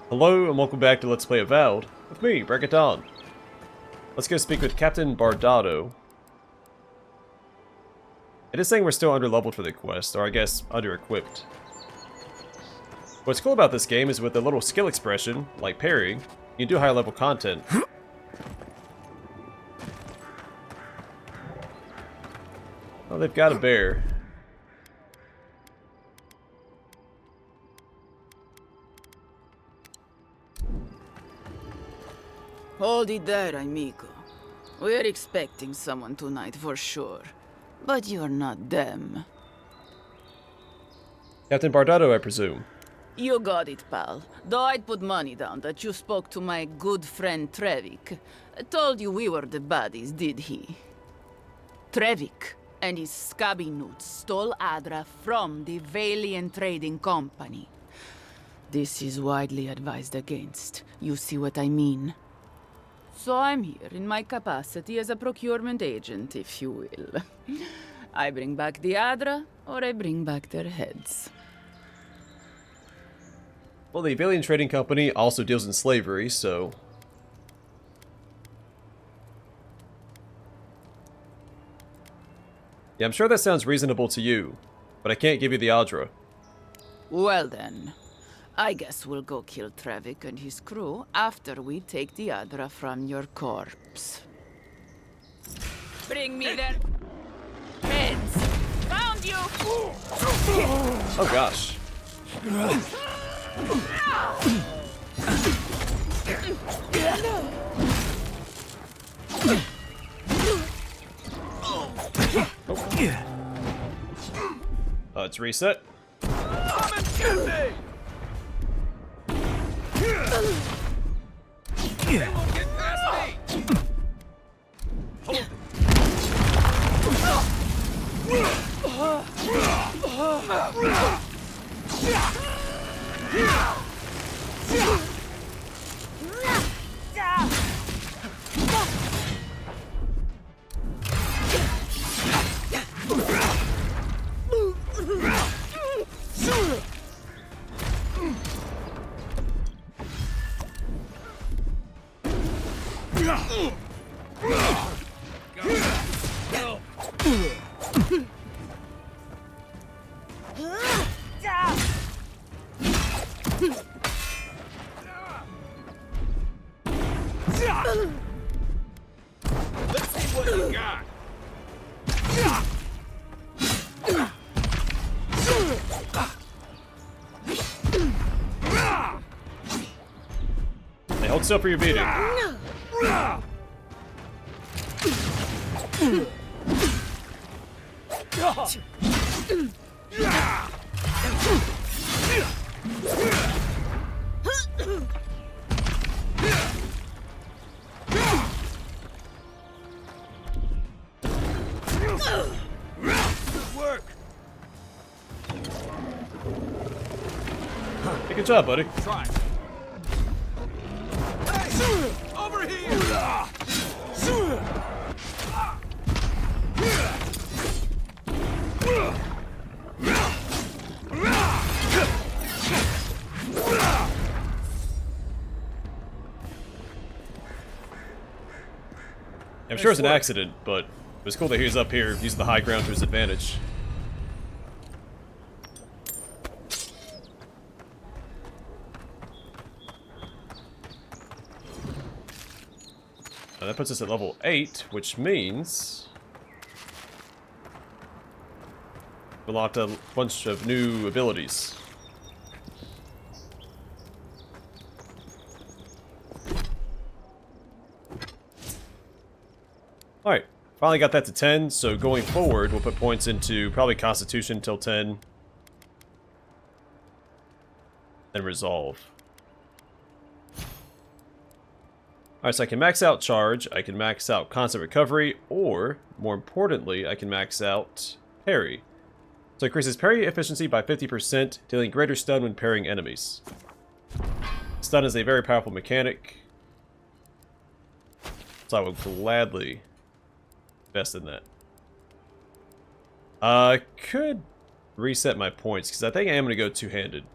Hello and welcome back to Let's Play Avowed, with me, BringItDon. Let's go speak with Captain Bardatto. It is saying we're still under-leveled for the quest, or I guess under-equipped. What's cool about this game is with a little skill expression, like parrying, you can do higher level content. Oh, they've got a bear. Hold it there, amigo. We're expecting someone tonight for sure. But you're not them. Captain Bardatto, I presume. You got it, pal. Though I'd put money down that you spoke to my good friend Trevik. Told you we were the buddies, did he? Trevik and his scabby newts stole Adra from the Vailian Trading Company. This is widely advised against. You see what I mean? So I'm here in my capacity as a procurement agent, if you will. I bring back the Adra, or I bring back their heads. Well, the Vailian Trading Company also deals in slavery, so... Yeah, I'm sure that sounds reasonable to you, but I can't give you the Adra. Well then, I guess we'll go kill Trevik and his crew after we take the Adra from your corpse. Bring me their heads! Found you! Oh gosh. Let's reset. They won't get past me! Hold it! Let's see what you got. Hey, hold still for your beating. Good work. Hey, good job, buddy. Try. Hey! Over here! I'm sure it's an accident, but it was cool that he was up here using the high ground to his advantage. Now that puts us at level 8, which means... we unlocked a bunch of new abilities. Alright, finally got that to 10, so going forward, we'll put points into probably Constitution till 10. Then Resolve. Alright, so I can max out Charge, I can max out Constant Recovery, or, more importantly, I can max out Parry. So it increases parry efficiency by 50%, dealing greater stun when parrying enemies. Stun is a very powerful mechanic, so I will gladly invest in that. I could reset my points, because I think I am going to go two-handed.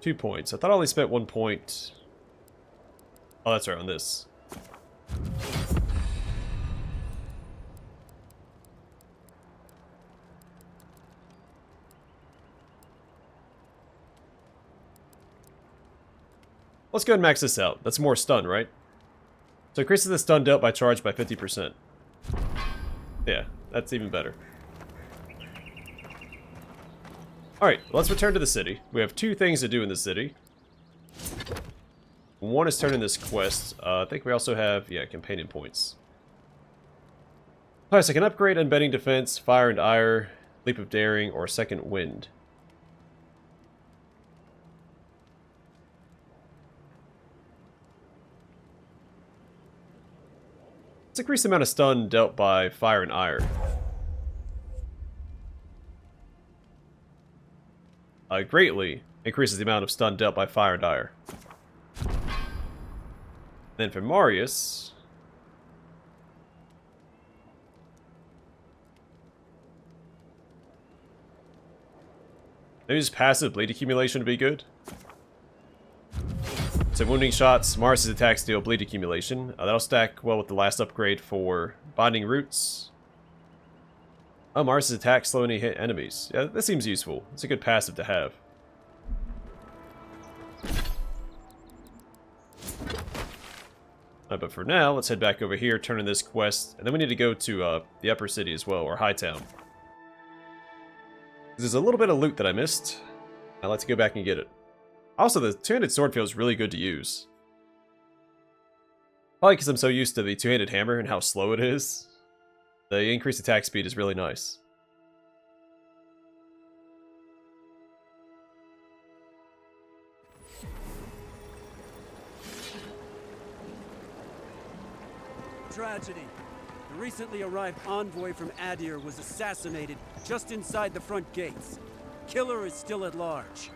2 points. I thought I only spent 1 point. Oh, that's right, on this. Let's go ahead and max this out. That's more stun, right? So increases the stun dealt by charge by 50%. Yeah, that's even better. Alright, let's return to the city. We have 2 things to do in the city. One is turn in this quest. I think we also have, yeah, companion points. Alright, so I can upgrade Unbending Defense, Fire and Ire, Leap of Daring, or Second Wind. Let's increase the amount of stun dealt by Fire and Ire. Greatly increases the amount of stun dealt by Fire and Ire. Then for Marius... maybe just passive bleed accumulation would be good. So wounding shots, Marius' attacks deal bleed accumulation. That'll stack well with the last upgrade for binding roots. Oh, Marius' attacks slow any hit enemies. Yeah, that seems useful. It's a good passive to have. But for now, let's head back over here, turn in this quest, and then we need to go to the upper city as well, or Hightown. There's a little bit of loot that I missed. I'd like to go back and get it. Also, the two-handed sword feels really good to use. Probably because I'm so used to the two-handed hammer and how slow it is. The increased attack speed is really nice. Tragedy. The recently arrived envoy from Adir was assassinated just inside the front gates. Killer is still at large.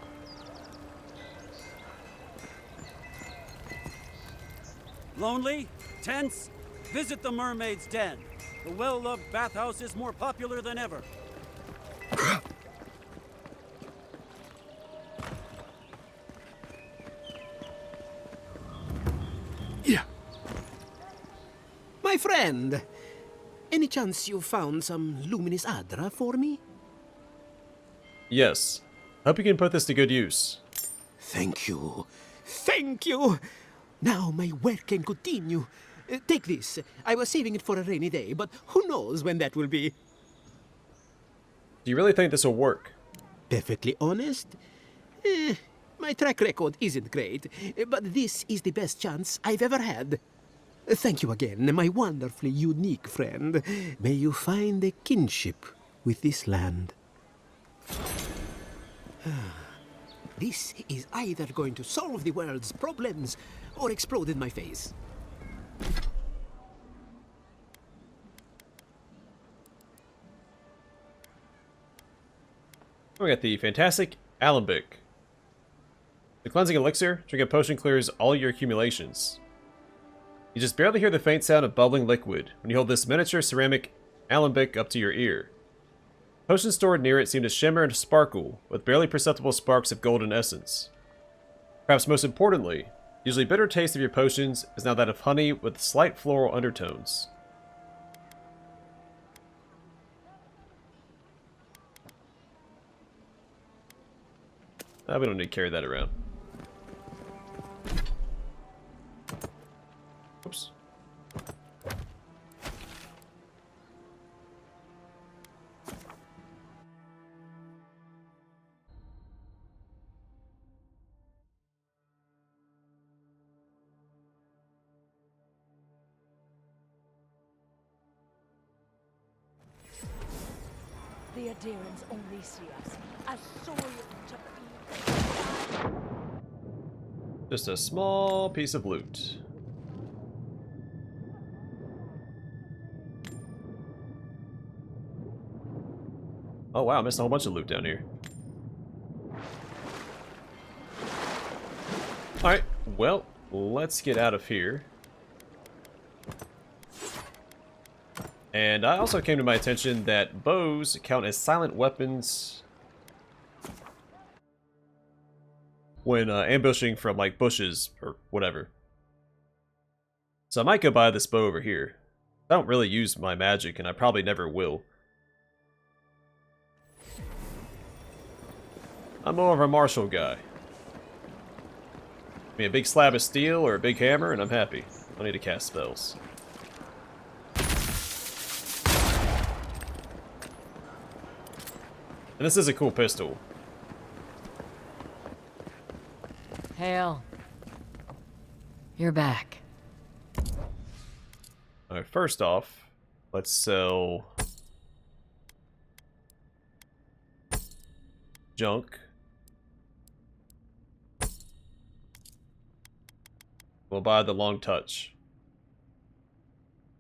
Lonely? Tense? Visit the Mermaid's Den. The well-loved bathhouse is more popular than ever. Yeah. My friend, any chance you found some luminous Adra for me? Yes. Hope you can put this to good use. Thank you. Thank you! Now my work can continue. Take this. I was saving it for a rainy day, but who knows when that will be. Do you really think this will work? Perfectly honest? My track record isn't great, but this is the best chance I've ever had. Thank you again, my wonderfully unique friend. May you find a kinship with this land. This is either going to solve the world's problems or explode in my face. We got the fantastic Alembic. The cleansing elixir. Drink a potion clears all your accumulations. You just barely hear the faint sound of bubbling liquid when you hold this miniature ceramic alembic up to your ear. Potions stored near it seem to shimmer and sparkle with barely perceptible sparks of golden essence. Perhaps most importantly, the usually bitter taste of your potions is now that of honey with slight floral undertones. We don't need to carry that around. Oops. The Adirans only see us as soil to feed. Just a small piece of loot. Oh wow, I missed a whole bunch of loot down here. Alright, well, let's get out of here. And I also came to my attention that bows count as silent weapons when ambushing from like bushes or whatever. So I might go buy this bow over here. I don't really use my magic, and I probably never will. I'm more of a martial guy. Give me a big slab of steel or a big hammer, and I'm happy. I don't need to cast spells. And this is a cool pistol. Hail. You're back. Alright, first off, let's sell junk. We'll buy the long touch.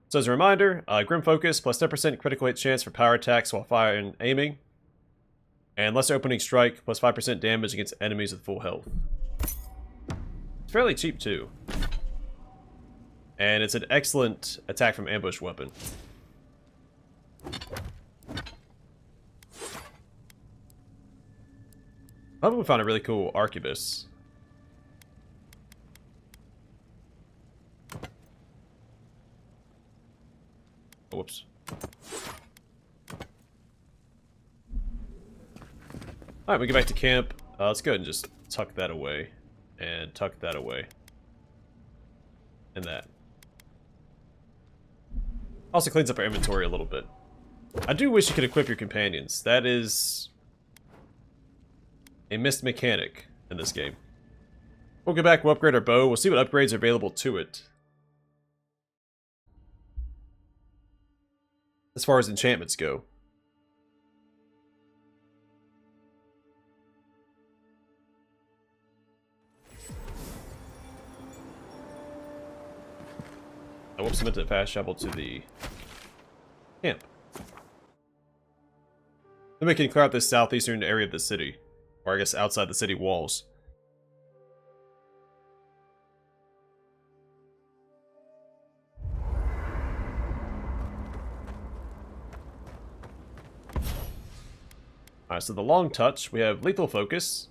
So as a reminder, Grim Focus plus 10% critical hit chance for power attacks while firing and aiming. And Lesser Opening Strike plus 5% damage against enemies with full health. It's fairly cheap too. And it's an excellent attack from ambush weapon. Probably found a really cool arquebus. Oh, whoops. Alright, we get back to camp. Let's go ahead and just tuck that away. And tuck that away. And that. Also cleans up our inventory a little bit. I do wish you could equip your companions. That is a missed mechanic in this game. We'll go back, we'll upgrade our bow, we'll see what upgrades are available to it. As far as enchantments go. I will submit to fast travel to the camp. Then we can clear out this southeastern area of the city. Or I guess outside the city walls. Alright, so the long touch, we have lethal focus.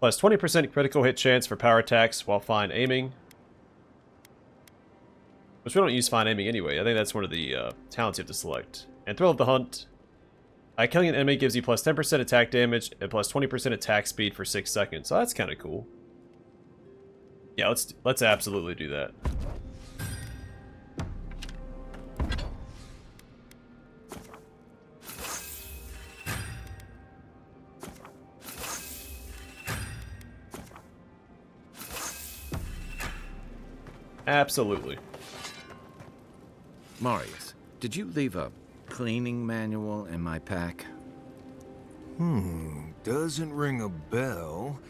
Plus 20% critical hit chance for power attacks while fine aiming. Which we don't use fine aiming anyway. I think that's one of the talents you have to select. And Thrill of the Hunt. Killing an enemy gives you plus 10% attack damage and plus 20% attack speed for 6 seconds. So that's kind of cool. Yeah, let's absolutely do that. Absolutely. Marius, did you leave a cleaning manual in my pack? Doesn't ring a bell,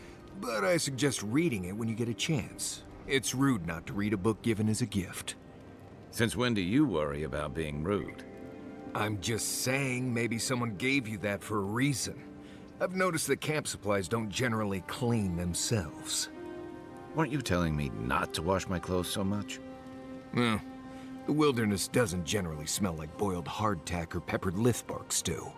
but I suggest reading it when you get a chance. It's rude not to read a book given as a gift. Since when do you worry about being rude? I'm just saying maybe someone gave you that for a reason. I've noticed that camp supplies don't generally clean themselves. Weren't you telling me not to wash my clothes so much? Well, the wilderness doesn't generally smell like boiled hardtack or peppered lithbark stew.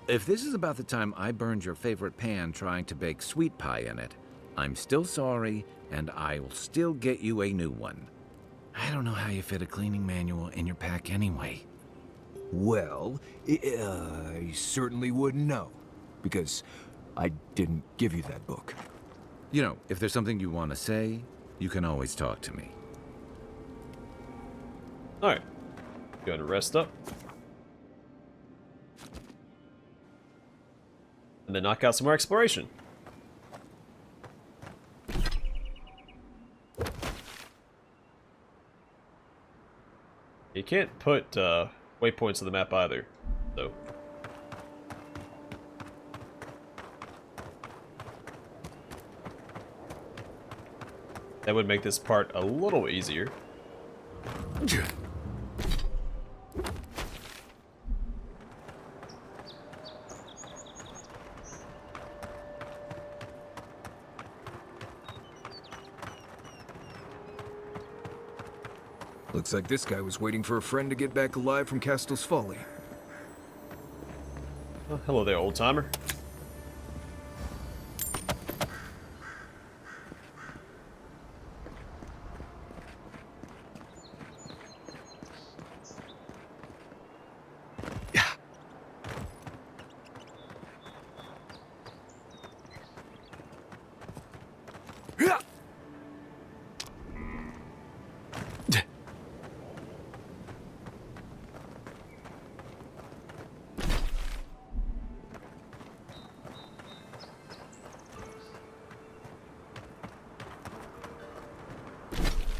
If this is about the time I burned your favorite pan trying to bake sweet pie in it, I'm still sorry, and I'll still get you a new one. I don't know how you fit a cleaning manual in your pack anyway. Well, I certainly wouldn't know, because I didn't give you that book. You know, if there's something you want to say, you can always talk to me. Alright. Go to rest up. And then knock out some more exploration. You can't put waypoints on the map either, though. That would make this part a little easier. Looks like this guy was waiting for a friend to get back alive from Castle's Folly. Oh, hello there, old-timer.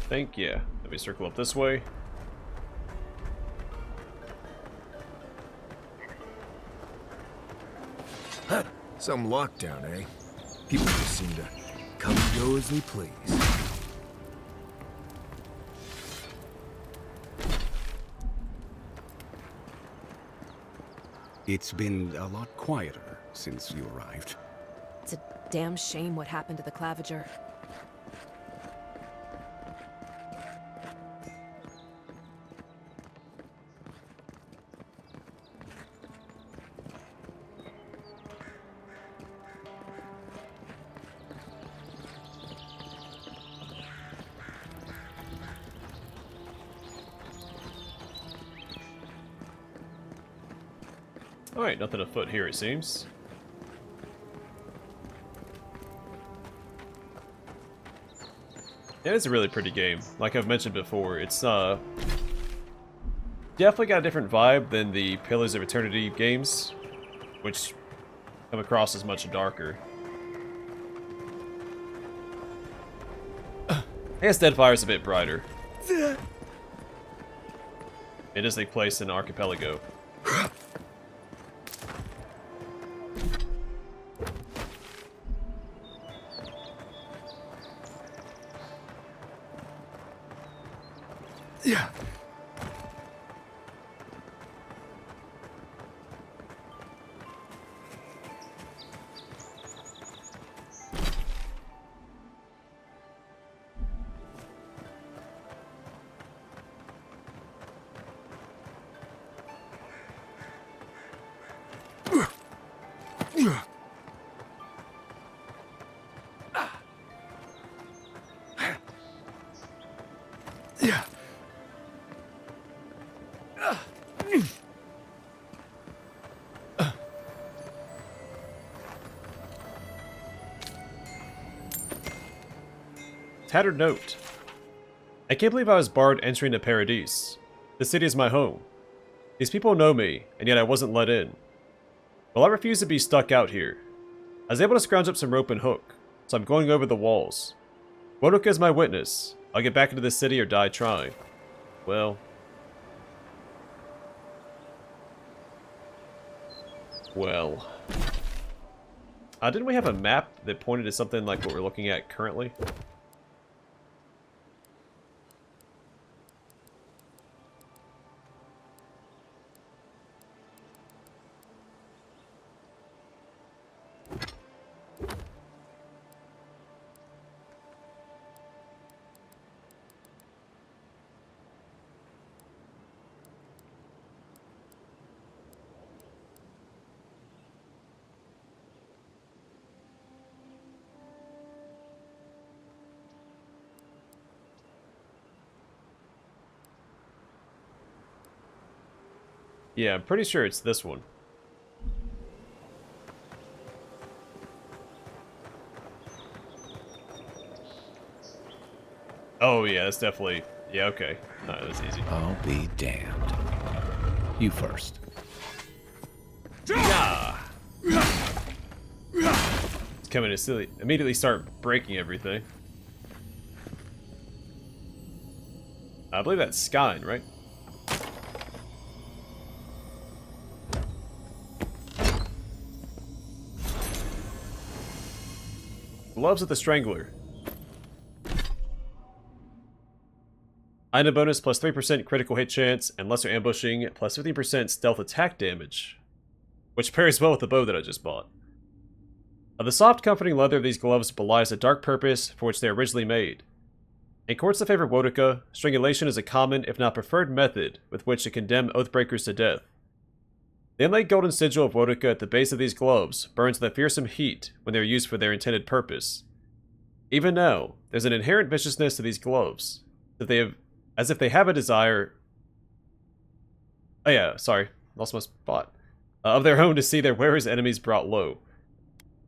think, yeah. Let me circle up this way. Some lockdown, eh? People just seem to come and go as they please. It's been a lot quieter since you arrived. It's a damn shame what happened to the Claviger. Alright, nothing afoot here, it seems. Yeah, it's a really pretty game. Like I've mentioned before, it's definitely got a different vibe than the Pillars of Eternity games, which come across as much darker. I guess Deadfire's a bit brighter. It is a place in Archipelago. Yeah. Yeah. Tattered note. I can't believe I was barred entering the Paradise. This city is my home. These people know me, and yet I wasn't let in. Well, I refuse to be stuck out here. I was able to scrounge up some rope and hook, so I'm going over the walls. Wodok is my witness. I'll get back into the city or die trying. Well... didn't we have a map that pointed to something like what we're looking at currently? Yeah, I'm pretty sure it's this one. Oh yeah, that's definitely... Yeah, okay. No, that's easy. I'll be damned. You first. Yeah. It's coming to silly. Immediately start breaking everything. I believe that's Skyn, right? Gloves of the Strangler. Item bonus plus 3% critical hit chance and lesser ambushing plus 15% stealth attack damage. Which pairs well with the bow that I just bought. The soft comforting leather of these gloves belies the dark purpose for which they were originally made. In courts that favor Wodika, strangulation is a common, if not preferred, method with which to condemn oathbreakers to death. The inlaid golden sigil of Wodika at the base of these gloves burns with a fearsome heat when they are used for their intended purpose. Even now, there's an inherent viciousness to these gloves, that they have, as if they have a desire... Oh yeah, sorry, lost my spot. Of their own to see their wearers' enemies brought low.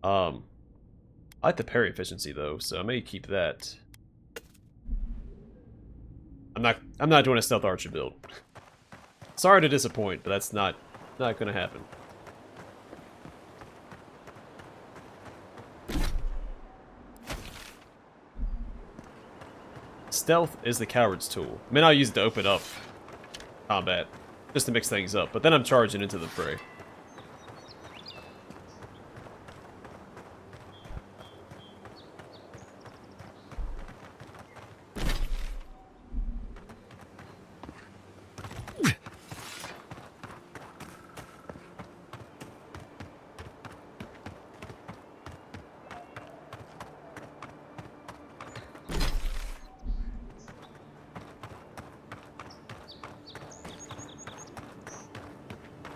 I like the parry efficiency though, so I may keep that. I'm not doing a stealth archer build. Sorry to disappoint, but that's not gonna happen. Stealth is the coward's tool. I mean, I'll use it to open up combat, just to mix things up, but then I'm charging into the fray.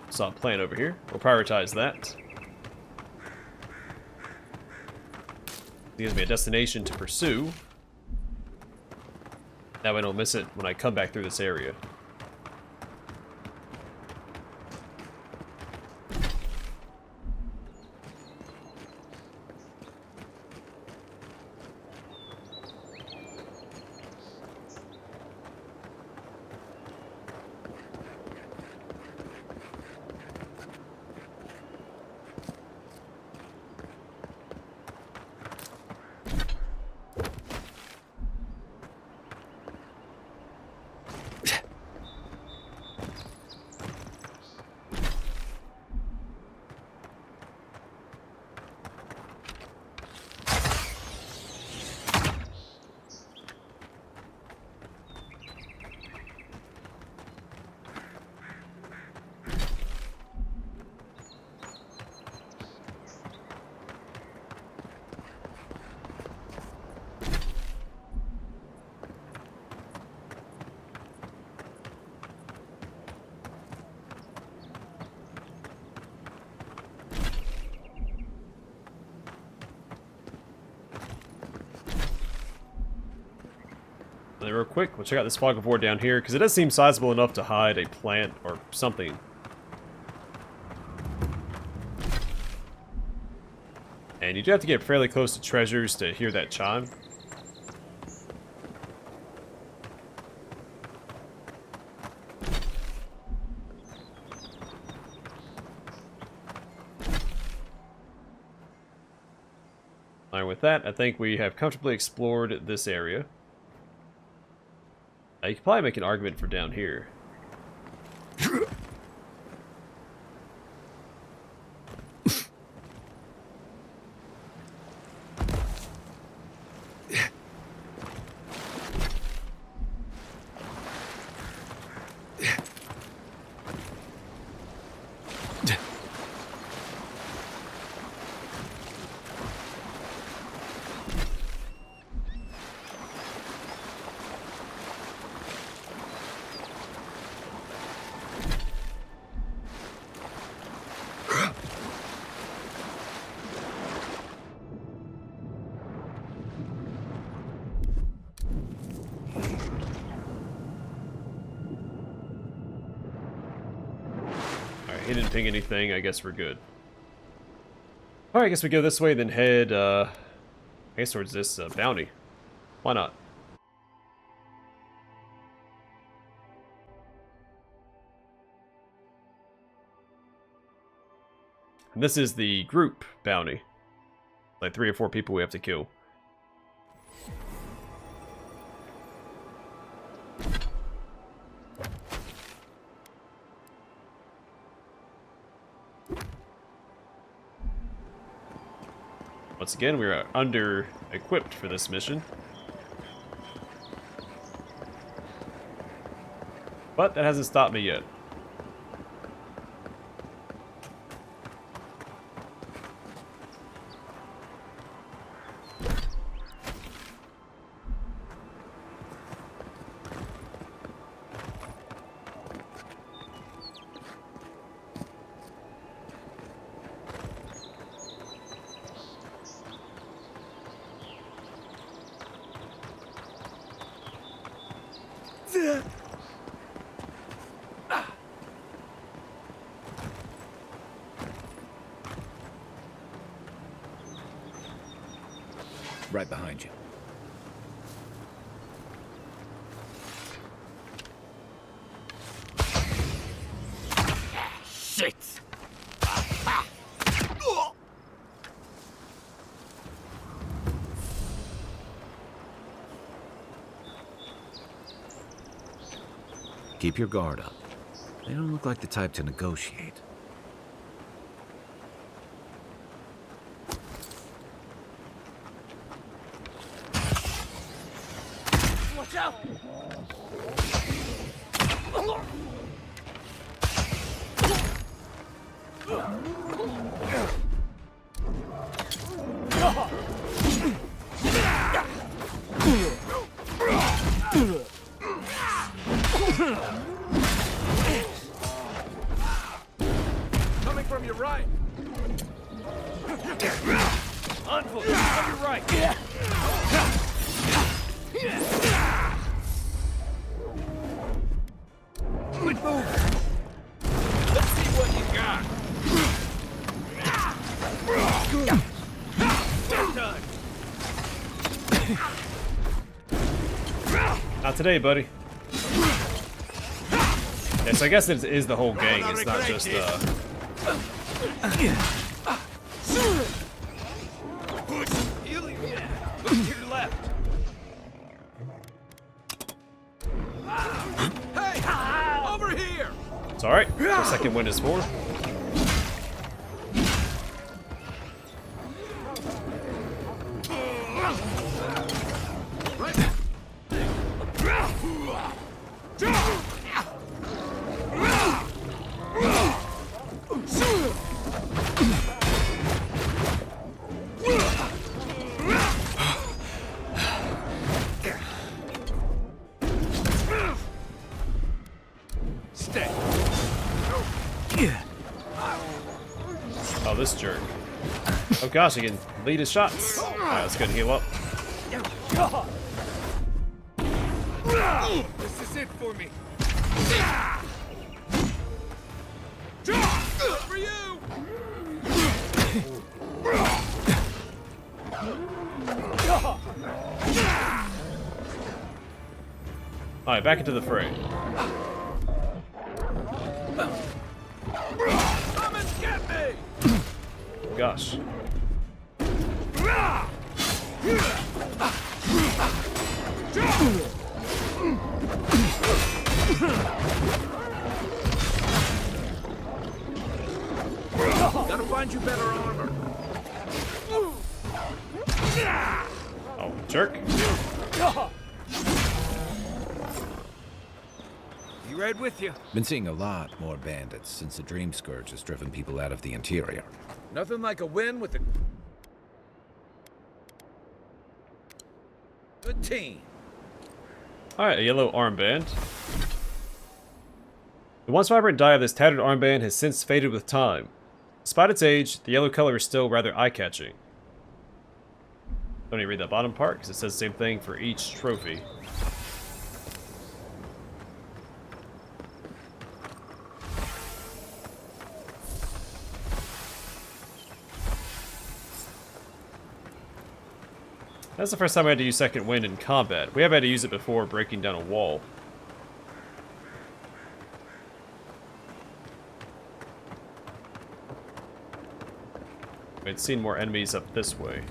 Saw a plan over here. We'll prioritize that. It gives me a destination to pursue. That way I don't miss it when I come back through this area. And then real quick, we'll check out this fog of war down here, because it does seem sizable enough to hide a plant or something. And you do have to get fairly close to treasures to hear that chime. Alright, with that, I think we have comfortably explored this area. You could probably make an argument for down here. He didn't ping anything. I guess we're good. Alright, I guess we go this way, then head, I guess towards this bounty. Why not? And this is the group bounty. Like 3 or 4 people we have to kill. Once again, we are under-equipped for this mission. But that hasn't stopped me yet. Right behind you. Shit! Keep your guard up. They don't look like the type to negotiate. Watch out! Coming from your right. Envoy, on your right. Quit moving. Let's see what you got. Well done. Not today, buddy. Yes, I guess it is the whole gang. It's not just Healing. Look to your left. Hey! Over here! It's alright. The second wind is for. Stay. Oh, this jerk. Oh gosh, he can lead his shots. Alright, let's go and heal up. This is it for me. For you! Alright, back into the fray. Come and get me! Gosh. Gotta find you better armor. Oh, jerk. You right with you. Been seeing a lot more bandits since the Dream Scourge has driven people out of the interior. Nothing like a win with a good team. Alright, a yellow armband. The once vibrant dye of this tattered armband has since faded with time. Despite its age, the yellow color is still rather eye-catching. Don't even read that bottom part, because it says the same thing for each trophy. That's the first time I had to use second wind in combat. We have had to use it before breaking down a wall. I'd seen more enemies up this way.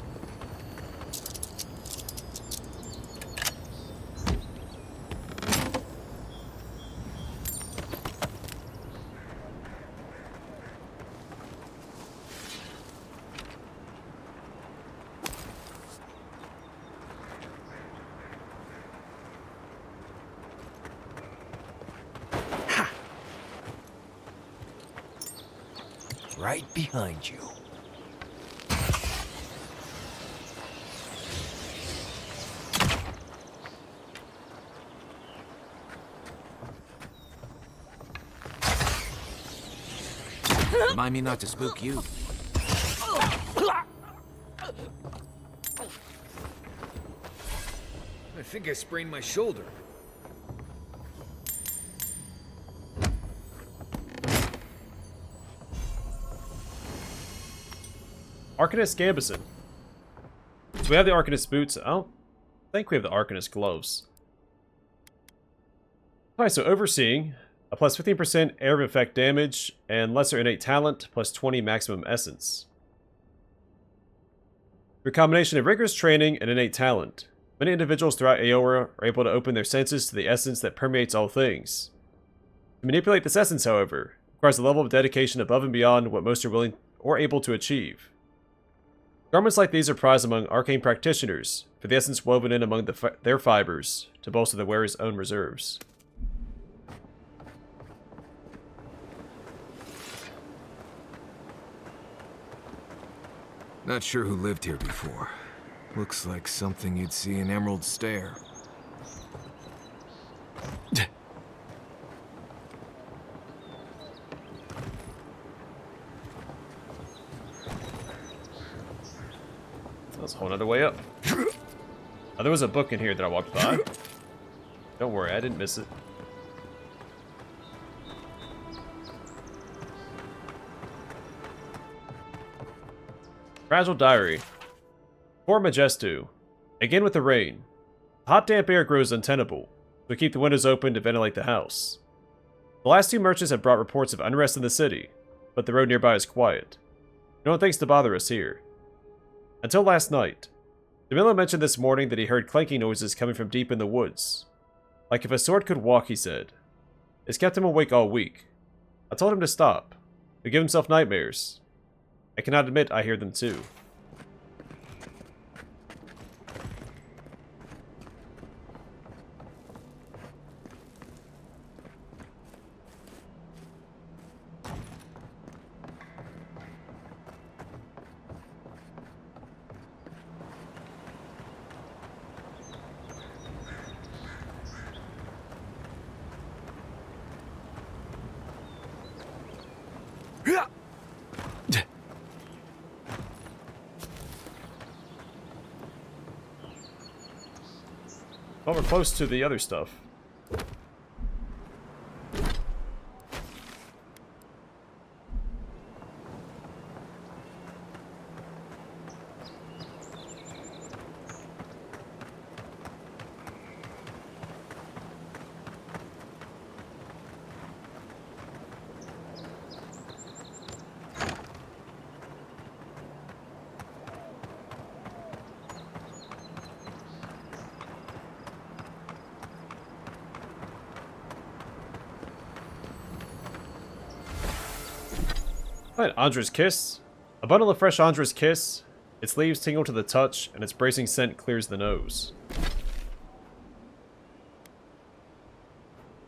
Right behind you. Remind me not to spook you. I think I sprained my shoulder. Arcanist Gambison. So we have the Arcanist boots. I don't think we have the Arcanist gloves. Alright, so Overseeing. A plus 15% area of effect damage, and lesser innate talent, plus 20 maximum essence. Through a combination of rigorous training and innate talent, many individuals throughout Eora are able to open their senses to the essence that permeates all things. To manipulate this essence, however, requires a level of dedication above and beyond what most are willing or able to achieve. Garments like these are prized among arcane practitioners, for the essence woven in among their fibers to bolster the wearer's own reserves. Not sure who lived here before. Looks like something you'd see in Emerald Stair. That's a whole nother way up. Oh, there was a book in here that I walked by. Don't worry, I didn't miss it. Fragile Diary. Poor Majestu. Again with the rain. Hot damp air grows untenable, so keep the windows open to ventilate the house. The last 2 merchants have brought reports of unrest in the city, but the road nearby is quiet. No one thinks to bother us here. Until last night. DeMillo mentioned this morning that he heard clanking noises coming from deep in the woods. Like if a sword could walk, he said. It's kept him awake all week. I told him to stop. He'll give himself nightmares. I cannot admit I hear them too. Well, we're close to the other stuff. Alright, Andra's Kiss. A bundle of fresh Andra's Kiss. Its leaves tingle to the touch, and its bracing scent clears the nose.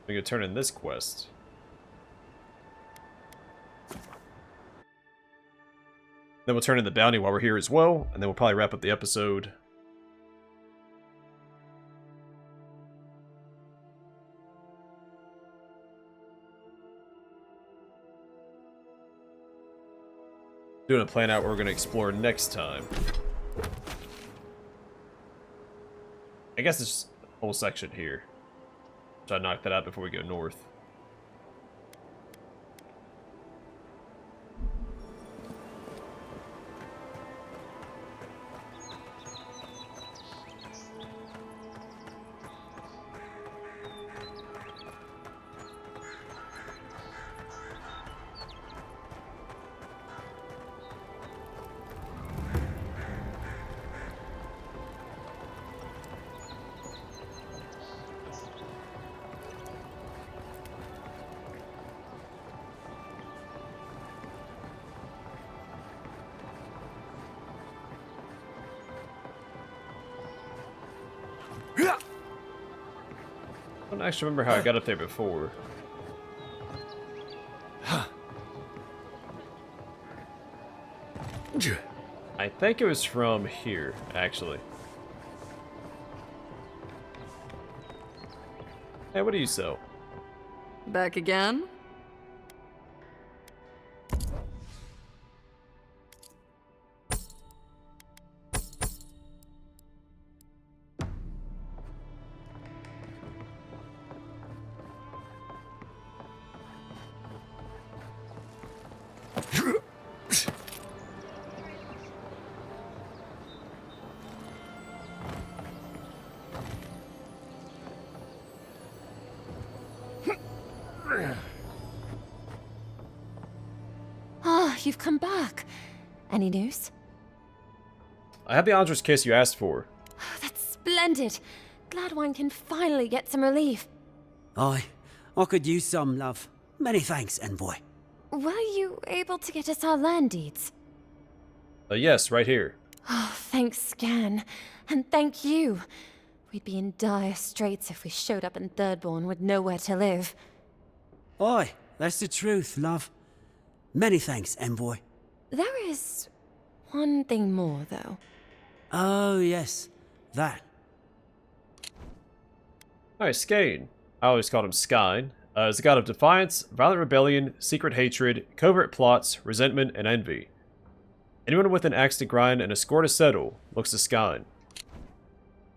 We can turn in this quest. Then we'll turn in the bounty while we're here as well, and then we'll probably wrap up the episode. Doing a plan out what we're going to explore next time. I guess it's a whole section here. Try to knock that out before we go north. I don't actually remember how I got up there before. I think it was from here, actually. Hey, what do you sell? Back again? You've come back. Any news? I have the Andra's Kiss you asked for. Oh, that's splendid. Glad one can finally get some relief. Aye, I could use some, love. Many thanks, envoy. Were you able to get us our land deeds? Yes, right here. Oh, thanks, Scan. And thank you. We'd be in dire straits if we showed up in Thirdborn with nowhere to live. Aye, that's the truth, love. Many thanks, envoy. There is one thing more, though. Oh, yes. That. Alright, Skane. I always called him Skine. Is the god of defiance, violent rebellion, secret hatred, covert plots, resentment, and envy. Anyone with an axe to grind and a score to settle looks to Skine.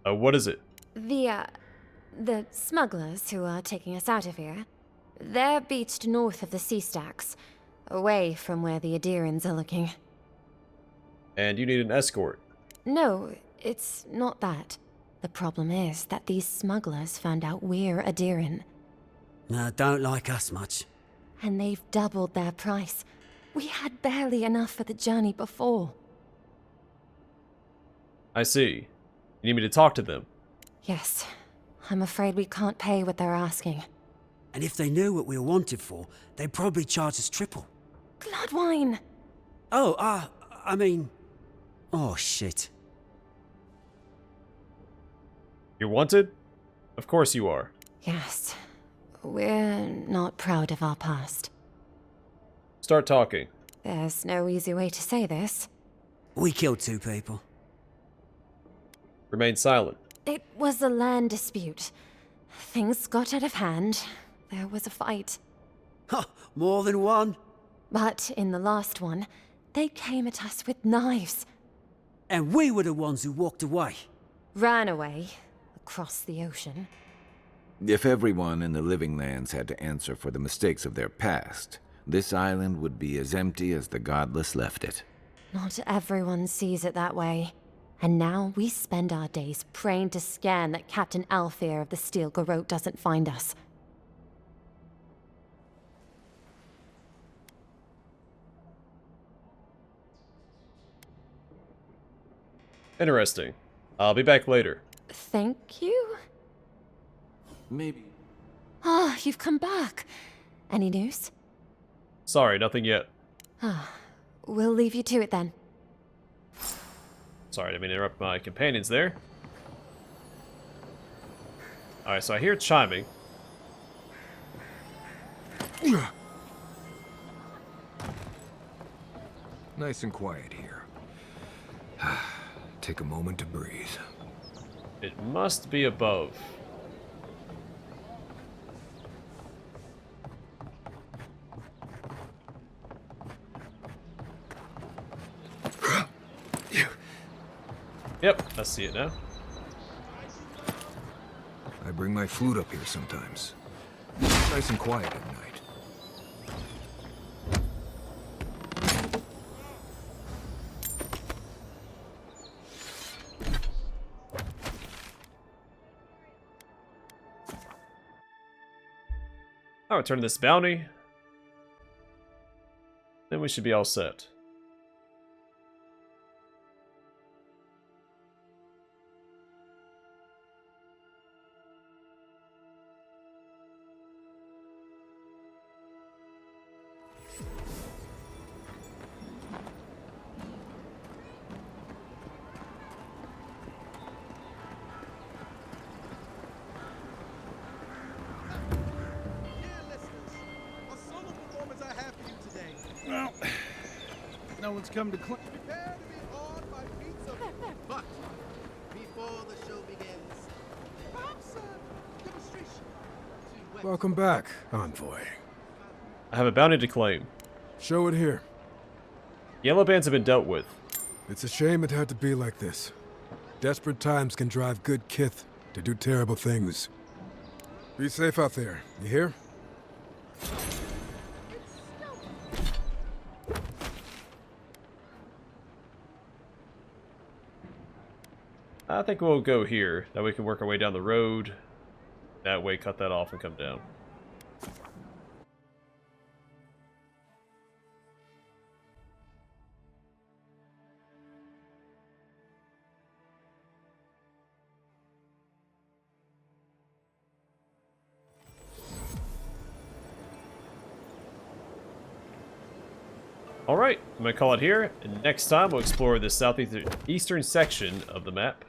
What is it? The smugglers who are taking us out of here. They're beached north of the sea stacks, away from where the Adirans are looking. And you need an escort. No, it's not that. The problem is that these smugglers found out we're Adiran. Don't like us much. And they've doubled their price. We had barely enough for the journey before. I see. You need me to talk to them? Yes. I'm afraid we can't pay what they're asking. And if they knew what we were wanted for, they'd probably charge us triple. Bloodwine! Oh, I mean... Oh, shit. You're wanted? Of course you are. Yes. We're not proud of our past. Start talking. There's no easy way to say this. We killed 2 people. Remain silent. It was a land dispute. Things got out of hand. There was a fight. Ha! More than one? But in the last one, they came at us with knives. And we were the ones who walked away. Ran away. Across the ocean. If everyone in the Living Lands had to answer for the mistakes of their past, this island would be as empty as the godless left it. Not everyone sees it that way. And now we spend our days praying to Scan that Captain Alfear of the Steel Garrote doesn't find us. Interesting. I'll be back later. Thank you? Maybe. Ah, you've come back. Any news? Sorry, nothing yet. We'll leave you to it then. Sorry, I didn't mean to interrupt my companions there. Alright, so I hear chiming. Nice and quiet here. Take a moment to breathe. It must be above. Yep, I see it now. I bring my flute up here sometimes. Nice and quiet at night. I'll return this bounty. Then we should be all set. Well, no one's come to claim. Prepare to be awed by feats of... But before the show begins, perhaps a demonstration to... Welcome back, Envoy. I have a bounty to claim. Show it here. Yellow bands have been dealt with. It's a shame it had to be like this. Desperate times can drive good kith to do terrible things. Be safe out there, you hear? I think we'll go here. That way we can work our way down the road. That way, cut that off and come down. Alright, I'm going to call it here, and next time we'll explore the southeastern section of the map.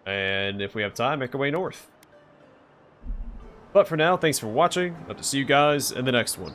And if we have time, make our way north. But for now, thanks for watching. Hope to see you guys in the next one.